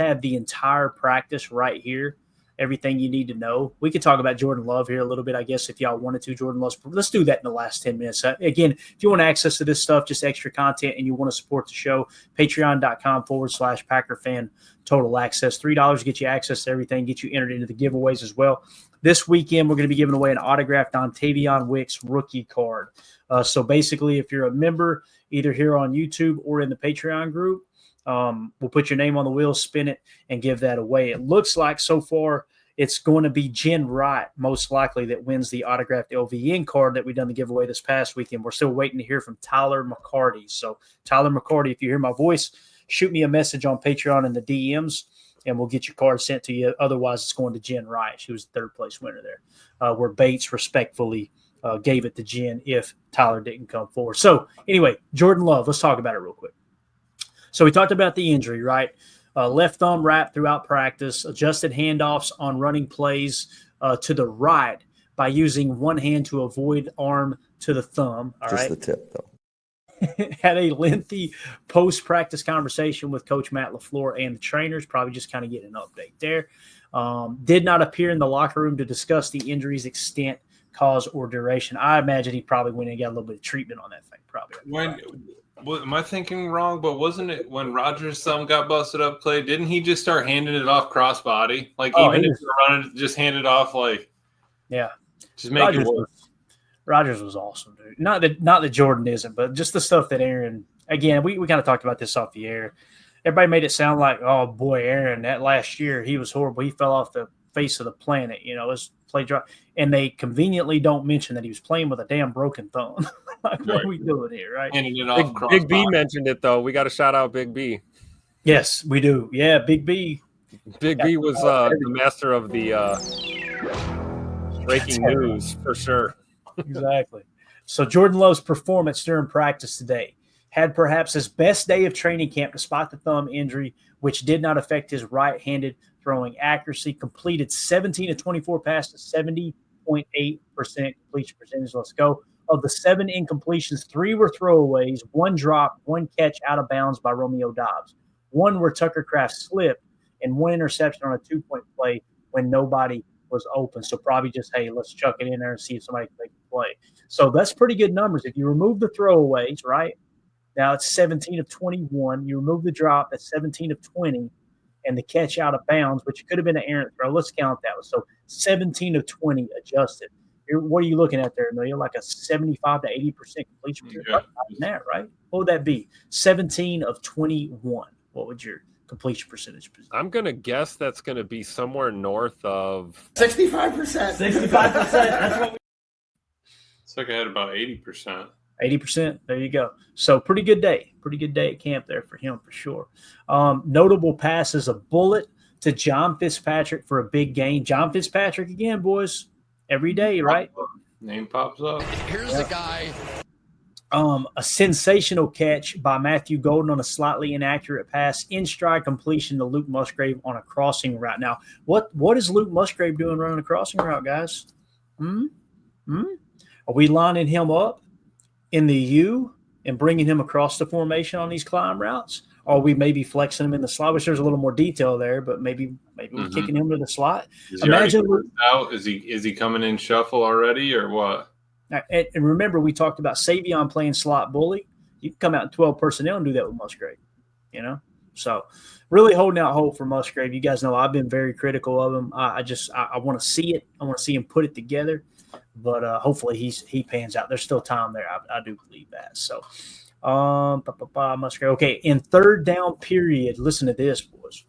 have the entire practice right here. Everything you need to know. We could talk about Jordan Love here a little bit, I guess, if y'all wanted to. Jordan Love, let's do that in the last 10 minutes. Again, if you want access to this stuff, just extra content, and you want to support the show, patreon.com/PackerFan Total Access. $3 get you access to everything, get you entered into the giveaways as well. This weekend, we're going to be giving away an autographed Dontavion Wicks rookie card. So basically, if you're a member, either here on YouTube or in the Patreon group, we'll put your name on the wheel, spin it, and give that away. It looks like so far it's going to be Jen Wright, most likely, that wins the autographed LVN card that we done the giveaway this past weekend. We're still waiting to hear from Tyler McCarty. So, Tyler McCarty, if you hear my voice, shoot me a message on Patreon in the DMs, and we'll get your card sent to you. Otherwise, it's going to Jen Wright. She was the third-place winner there, where Bates respectfully gave it to Jen if Tyler didn't come forward. So, anyway, Jordan Love, let's talk about it real quick. So we talked about the injury, right? Left thumb wrap throughout practice, adjusted handoffs on running plays to the right by using one hand to avoid arm to the thumb. All Just right? the tip, though. Had a lengthy post-practice conversation with Coach Matt LaFleur and the trainers, probably just kind of getting an update there. Did not appear in the locker room to discuss the injury's extent, cause, or duration. I imagine he probably went and got a little bit of treatment on that thing, probably. Am I thinking wrong? But wasn't it when Rodgers' thumb got busted up play? Didn't he just start handing it off crossbody? Like, even if you're running, just hand it off, like, yeah, just make it work. Rodgers was awesome, dude. Not that Jordan isn't, but just the stuff that Aaron. Again, we kind of talked about this off the air. Everybody made it sound like, oh boy, Aaron, that last year he was horrible. He fell off the face of the planet. You know, his play drop, and they conveniently don't mention that he was playing with a damn broken thumb. Like, what are we doing here, right? Big B mentioned it, though. We got to shout out Big B. Yes, we do. Yeah, Big B. Big B was the master of the breaking news, for sure. Exactly. So Jordan Love's performance during practice today had perhaps his best day of training camp despite the thumb injury, which did not affect his right-handed throwing accuracy. Completed 17 of 24 passes, 70.8% completion percentage. Let's go. Of the 7 incompletions, 3 were throwaways, 1 drop, 1 catch out of bounds by Romeo Doubs, 1 where Tucker Kraft slipped, and 1 interception on a 2-point play when nobody was open. So probably just, hey, let's chuck it in there and see if somebody can make a play. So that's pretty good numbers. If you remove the throwaways, right, now it's 17 of 21. You remove the drop, that's 17 of 20, and the catch out of bounds, which could have been an errant throw. Let's count that one. So 17 of 20 adjusted. What are you looking at there, Amelia? Like a 75 to 80% completion rate? Yeah. That, right? What would that be? 17 of 21. What would your completion percentage be? I'm going to guess that's going to be somewhere north of 65%. 65%. That's what we. It's like I had about 80%. 80%. There you go. So pretty good day. Pretty good day at camp there for him for sure. Notable pass is a bullet to John Fitzpatrick for a big gain. John Fitzpatrick again, boys. Every day, right? Name pops up. Here's the guy. A sensational catch by Matthew Golden on a slightly inaccurate pass, in stride completion to Luke Musgrave on a crossing route. Now, what is Luke Musgrave doing running a crossing route, guys? Are we lining him up in the U and bringing him across the formation on these climb routes? Or are we maybe flexing him in the slot? Which there's a little more detail there, but maybe we're kicking him to the slot. Imagine out. Is he coming in shuffle already or what? And remember, we talked about Savion playing slot bully. You can come out in 12 personnel and do that with Musgrave, you know? So really holding out hope for Musgrave. You guys know I've been very critical of him. I want to see it. I want to see him put it together. But hopefully he pans out. There's still time there. I do believe that. So Musgrave. Okay, in third down period, listen to this, boys.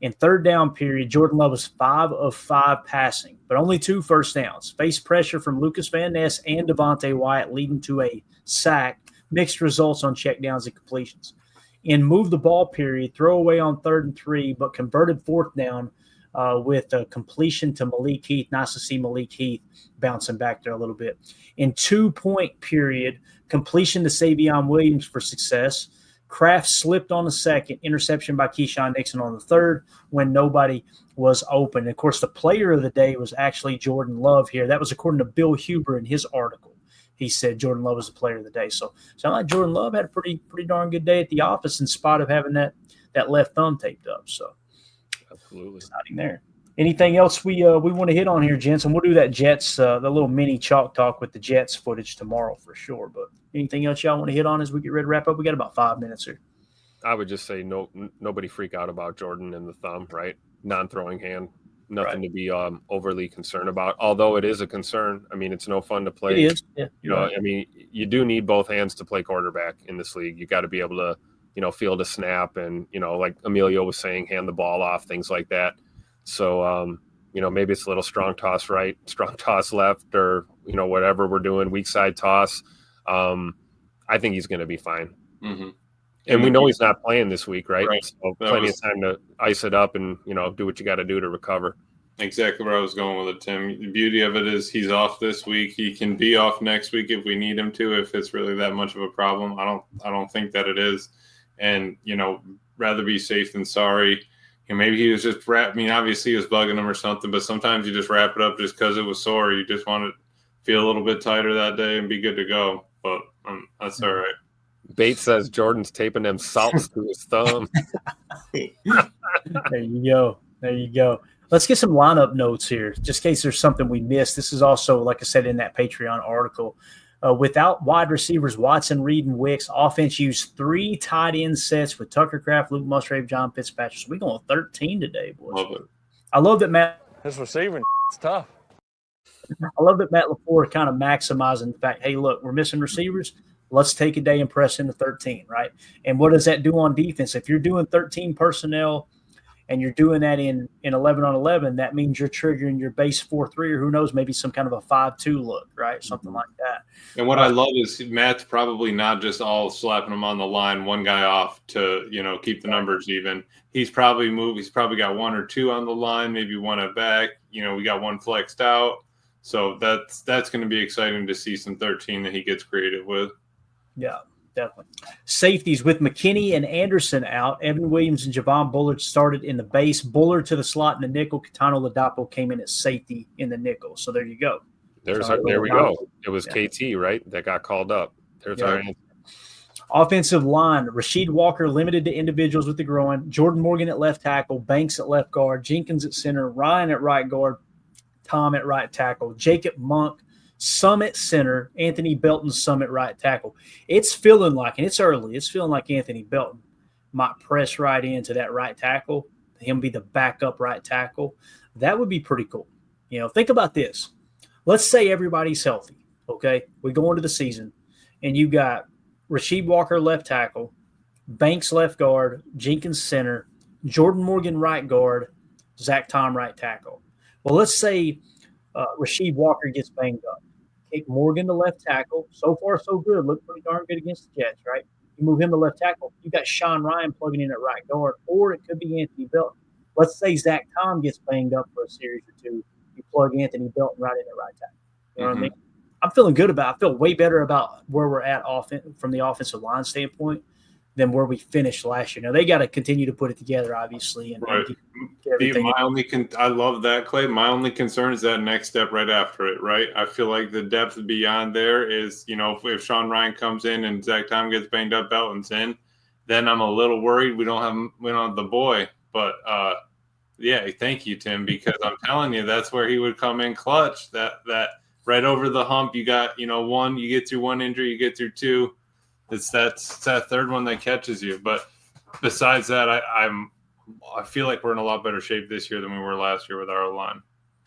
In third down period, Jordan Love was 5 of 5 passing, but only 2 first downs. Faced pressure from Lucas Van Ness and Devontae Wyatt, leading to a sack. Mixed results on checkdowns and completions. In move the ball period, throw away on 3rd and 3, but converted 4th down with a completion to Malik Heath. Nice to see Malik Heath bouncing back there a little bit. In 2-point period, completion to Savion Williams for success. Kraft slipped on the 2nd, interception by Keyshawn Nixon on the 3rd when nobody was open. And of course, the player of the day was actually Jordan Love here. That was according to Bill Huber in his article. He said Jordan Love was the player of the day. So sound like Jordan Love had a pretty darn good day at the office in spite of having that left thumb taped up. So Absolutely. Exciting there. Anything else we want to hit on here, gents? And we'll do that Jets, the little mini chalk talk with the Jets footage tomorrow for sure. But anything else y'all want to hit on as we get ready to wrap up? We got about 5 minutes here. I would just say nobody freak out about Jordan and the thumb, right? Non-throwing hand, nothing to be overly concerned about. Although it is a concern. I mean, it's no fun to play. It is. Yeah, I mean, you do need both hands to play quarterback in this league. You got to be able to, field a snap and, like Emilio was saying, hand the ball off, things like that. So, maybe it's a little strong toss right, strong toss left, or, whatever we're doing, weak side toss. I think he's going to be fine. Mm-hmm. And we know he's not playing this week, right? So That plenty of time to ice it up and, do what you got to do to recover. Exactly where I was going with it, Tim. The beauty of it is he's off this week. He can be off next week if we need him to, if it's really that much of a problem. I don't think that it is. And, rather be safe than sorry. Maybe he was just obviously he was bugging him or something, but sometimes you just wrap it up just because it was sore. You just want to feel a little bit tighter that day and be good to go. But that's all right. Bates says Jordan's taping them salts to his thumb. There you go. Let's get some lineup notes here, just in case there's something we missed. This is also, like I said, in that Patreon article. Without wide receivers Watson, Reed, and Wicks, offense used 3 tight end sets with Tucker Kraft, Luke Musgrave, John Fitzpatrick. So we're going 13 today, boys. Love it. I love that Matt. His receiving is tough. I love that Matt LaFleur kind of maximizing the fact, hey, look, we're missing receivers. Let's take a day and press into 13, right? And what does that do on defense? If you're doing 13 personnel and you're doing that in 11 on 11, that means you're triggering your base 4-3 or who knows, maybe some kind of a 5-2 look, right? Something like that. And what I love is Matt's probably not just all slapping him on the line, one guy off to, keep the numbers even. He's probably moved. He's probably got 1 or 2 on the line, maybe 1 at back. We got 1 flexed out. So that's going to be exciting to see some 13 that he gets creative with. Yeah, definitely. Safeties with McKinney and Anderson out. Evan Williams and Javon Bullard started in the base. Bullard to the slot in the nickel. Catano Ladapo came in at safety in the nickel. So there you go. There we go. It was KT, right, that got called up. There's our answer. Offensive line, Rasheed Walker limited to individuals with the groin. Jordan Morgan at left tackle. Banks at left guard. Jenkins at center. Ryan at right guard. Tom at right tackle. Jacob Monk Summit center, Anthony Belton Summit right tackle. It's feeling like, and it's early, it's feeling like Anthony Belton might press right into that right tackle, him be the backup right tackle. That would be pretty cool. Think about this. Let's say everybody's healthy, okay? We go into the season, and you got Rasheed Walker left tackle, Banks left guard, Jenkins center, Jordan Morgan right guard, Zach Tom right tackle. Well, let's say Rasheed Walker gets banged up. Take Morgan to left tackle. So far, so good. Looked pretty darn good against the Jets, right? You move him to left tackle. You got Sean Ryan plugging in at right guard, or it could be Anthony Belton. Let's say Zach Tom gets banged up for a series or two. You plug Anthony Belton right in at right tackle. You know what I mean? I'm feeling good about it. I feel way better about where we're at from the offensive line standpoint than where we finished last year. Now, they got to continue to put it together, obviously. And right. I love that, Clay. My only concern is that next step right after it, right? I feel like the depth beyond there is, if Sean Ryan comes in and Zach Tom gets banged up, Belton's in, then I'm a little worried we don't have the boy. But, yeah, thank you, Tim, because I'm telling you, that's where he would come in clutch, that right over the hump. You got, one, you get through one injury, you get through 2. It's that third one that catches you. But besides that, I feel like we're in a lot better shape this year than we were last year with our line.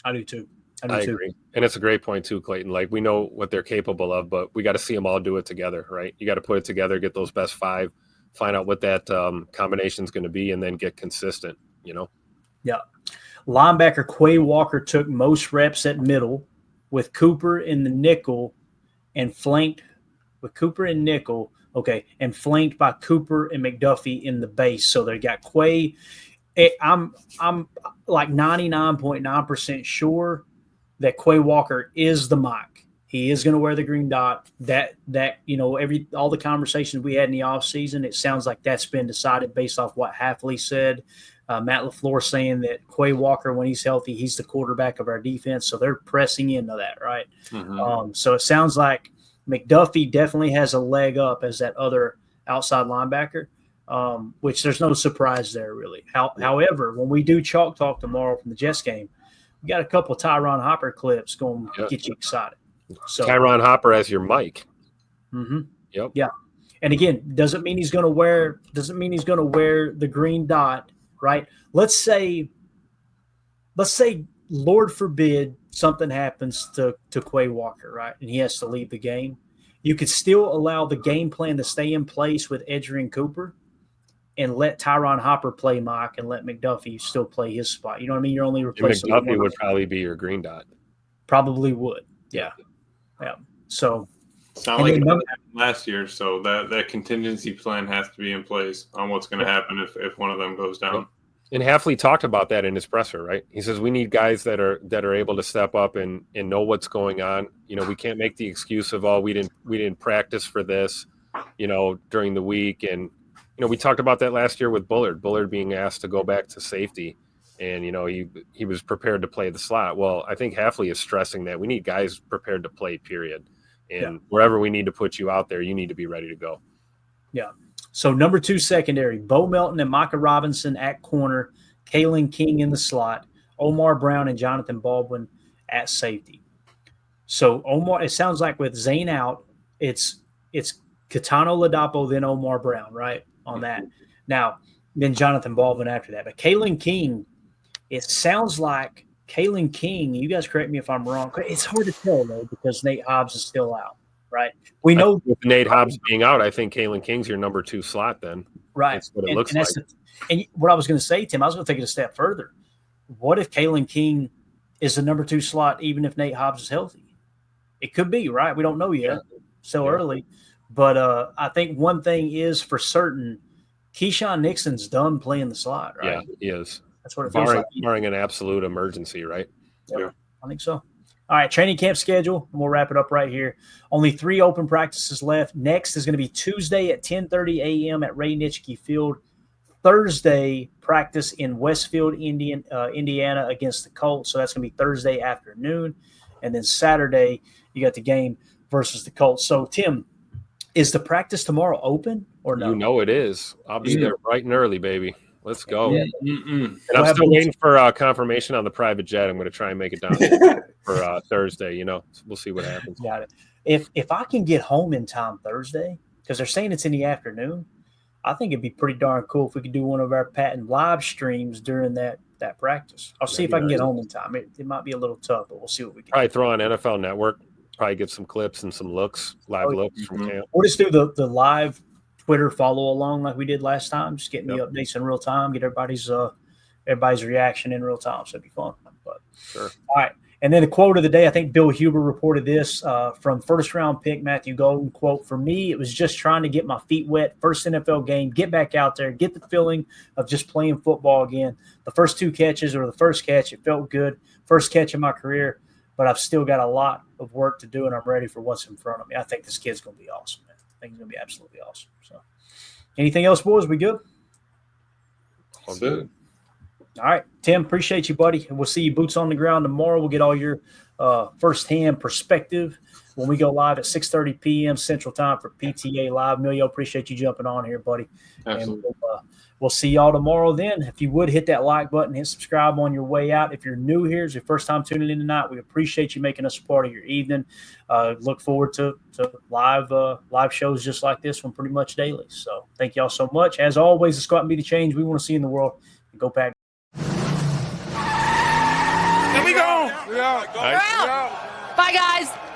I do too. I agree. And it's a great point too, Clayton. Like, we know what they're capable of, but we got to see them all do it together, right? You got to put it together, get those best 5, find out what that combination is going to be, and then get consistent, Yeah. Linebacker Quay Walker took most reps at middle with Cooper in the nickel and flanked with Cooper and nickel, and flanked by Cooper and McDuffie in the base. So they got Quay. I'm like 99.9% sure that Quay Walker is the mic. He is going to wear the green dot. That all the conversations we had in the offseason, it sounds like that's been decided based off what Hafley said. Matt LaFleur saying that Quay Walker, when he's healthy, he's the quarterback of our defense. So they're pressing into that, right? Mm-hmm. So it sounds like McDuffie definitely has a leg up as that other outside linebacker. which there's no surprise there really. However, when we do Chalk Talk tomorrow from the Jets game, we got a couple of Tyron Hopper clips going to get you excited. So Tyron Hopper as your mic. Mm-hmm. Yep. Yeah. And again, doesn't mean he's going to wear the green dot, right? Let's say, Lord forbid, something happens to Quay Walker, right? And he has to leave the game. You could still allow the game plan to stay in place with Edgerrin Cooper and let Tyron Hopper play Mike and let McDuffie still play his spot. You know what I mean? You're only replacing McDuffie would probably be your green dot. Probably would. Yeah. Yeah. So it's not like it happened last year, so that contingency plan has to be in place on what's going to happen if one of them goes down. And Hafley talked about that in his presser, right? He says we need guys that are able to step up and know what's going on. You know, we can't make the excuse of we didn't practice for this, during the week. And we talked about that last year with Bullard. Bullard being asked to go back to safety, and he was prepared to play the slot. Well, I think Hafley is stressing that we need guys prepared to play. Period. And wherever we need to put you out there, you need to be ready to go. Yeah. So number 2 secondary, Bo Melton and Micah Robinson at corner, Kalen King in the slot, Omar Brown and Jonathan Baldwin at safety. So Omar, it sounds like with Zane out, it's Catano Ladapo, then Omar Brown, right, on that. Now, then Jonathan Baldwin after that. But Kalen King, it sounds like Kalen King, you guys correct me if I'm wrong. It's hard to tell, though, because Nate Hobbs is still out. Right. We know with Nate Hobbs being out, I think Kalen King's your number 2 slot then. Right. That's what it looks like. And what I was going to say, Tim, I was going to take it a step further. What if Kalen King is the number 2 slot even if Nate Hobbs is healthy? It could be, right? We don't know yet. Early. But I think one thing is for certain, Keyshawn Nixon's done playing the slot, right? Yeah, he is. That's what it feels like. Barring an absolute emergency, right? Yeah. I think so. All right, training camp schedule, and we'll wrap it up right here. Only 3 open practices left. Next is going to be Tuesday at 10:30 a.m. at Ray Nitschke Field. Thursday, practice in Westfield, Indiana against the Colts. So that's going to be Thursday afternoon. And then Saturday, you got the game versus the Colts. So, Tim, is the practice tomorrow open or no? You know it is. I'll be there bright and early, baby. Let's go. Yeah. And I'm still waiting for confirmation on the private jet. I'm going to try and make it down for Thursday. We'll see what happens. Got it. If I can get home in time Thursday, because they're saying it's in the afternoon, I think it'd be pretty darn cool if we could do one of our patent live streams during that practice. I'll see if I can get home in time. It might be a little tough, but we'll see what we can. Probably throw on NFL Network. Probably get some clips and some looks, live looks from camp. We'll just do the live Twitter follow along like we did last time. Just getting the updates in real time, get everybody's reaction in real time. So it'd be fun. But sure. All right. And then the quote of the day, I think Bill Huber reported this from first-round pick Matthew Golden. Quote, "For me, it was just trying to get my feet wet. First NFL game, get back out there, get the feeling of just playing football again. The first 2 catches or the first catch, it felt good. First catch in my career, but I've still got a lot of work to do, and I'm ready for what's in front of me." I think this kid's going to be awesome, man. I think he's going to be absolutely awesome. So, anything else, boys? We good? All good. All right, Tim, appreciate you, buddy. And we'll see you boots on the ground tomorrow. We'll get all your firsthand perspective when we go live at 6:30 p.m. Central Time for PTA Live. Emilio, appreciate you jumping on here, buddy. Absolutely. And we'll see y'all tomorrow then. If you would, hit that like button, hit subscribe on your way out. If you're new here, it's your first time tuning in tonight, we appreciate you making us a part of your evening. Look forward to live shows just like this one pretty much daily. So thank y'all so much. As always, let's go out and be the change we want to see in the world. And go Pack. Here we go. We're out. Bye, guys.